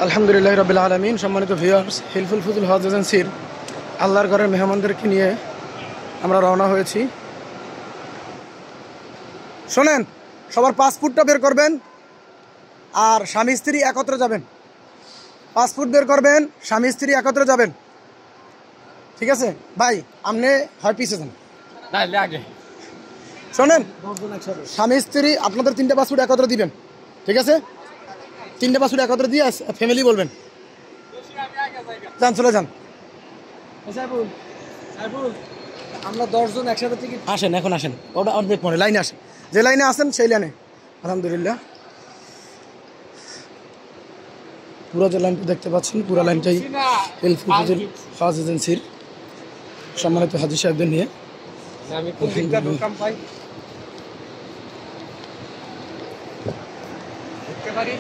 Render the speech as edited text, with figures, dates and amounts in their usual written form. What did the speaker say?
আলহামদুলিল্লাহ রাব্বিল আলামিন। সম্মানিত ভিউয়ার্স, হিলফুল ফুজুল হজ এজেন্সির আল্লাহর ঘরের মেহমানদেরকে নিয়ে আমরা রওনা হয়েছি। শোনেন, সবার পাসপোর্টটা বের করবেন আর স্বামী স্ত্রী একত্রে যাবেন। পাসপোর্ট বের করবেন, স্বামী স্ত্রী একত্রে যাবেন, ঠিক আছে? ভাই আপনি হয় পিছিয়ে যান। শোনেন, স্বামী স্ত্রী আপনাদের 3টে পাসপোর্ট একত্রে দিবেন, ঠিক আছে? 3টে পাসপোর্ট একত্রে দিয়ে ফ্যামিলি বলবেন। যান, চলে যান। আমরা 10 জন একসাথে টিকিট আসেন, এখন আসেন, ওটা অর্ধেক পরে লাইনে আসেন, যে লাইনে আসেন সেই লাইনে। আলহামদুলিল্লাহ, পুরো যে লাইনটা দেখতে পাচ্ছেন, পুরো লাইনটাই হিলফুল ফুজুল হজ এজেন্সির সম্মানিত হাজী সাহেবদের নিয়ে। আমি কোন দিকটা ঢোকাম পাই দেখতে পারি।